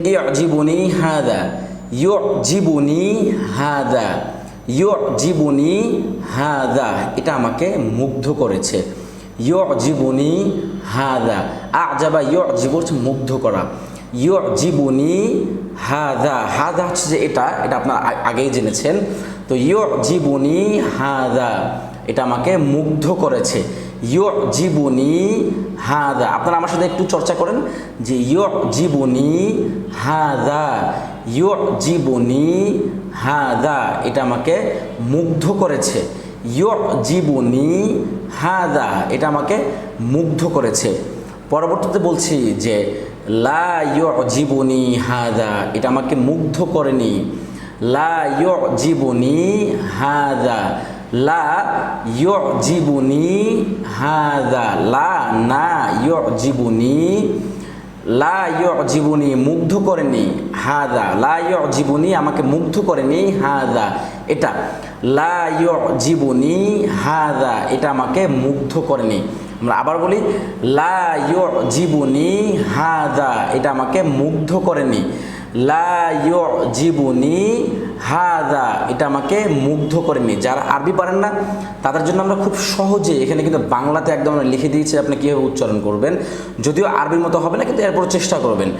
ইউজিবুনি হাদা, ইউজিবুনি হাদা, ইউজিবুনি হাদা, এটা আমাকে মুগ্ধ করেছে। ইউজিবুনি হাদা, আজাবা ইউজিবু হচ্ছে মুগ্ধ করা। ইউজিবুনি হাদা, হাদা হচ্ছে যে এটা আপনারা আগেই জেনেছেন। তো ইউজিবুনি হাদা, এটা আমাকে মুগ্ধ করেছে। ইউজিবুনি হাদা, আপনারা আমার সাথে একটু চর্চা করেন যে ইউজিবুনি হাদা, ইউজিবুনি হাদা, এটা আমাকে মুগ্ধ করেছে। ইউজিবুনি হাদা, এটা আমাকে মুগ্ধ করেছে। পরবর্তীতে বলছি যে লা ইউজিবুনি হাদা, এটা আমাকে মুগ্ধ করেনি। লা ইউজিবুনি হাদা, লা ইউজিবুনি হাদা, লা না ইউজিবুনি, লা ইউজিবুনি মুগ্ধ করেনি। হাদা, লা ইউজিবুনি আমাকে মুগ্ধ করেনি। হাদা, এটা লা ইউজিবুনি হাদা, এটা আমাকে মুগ্ধ করেনি। আমরা আবার বলি, লা ইউজিবুনি হাদা, এটা আমাকে মুগ্ধ করেনি। লা ইউজিবুনি হাদা, এটা আমাকে মুগ্ধ করেনি। যারা আরবি পারেন না তাদের জন্য আমরা খুব সহজে এখানে কিন্তু বাংলাতে একদম লিখে দিয়েছি আপনি কীভাবে উচ্চারণ করবেন। যদিও আরবির মতো হবে না, কিন্তু এরপর চেষ্টা করবেন।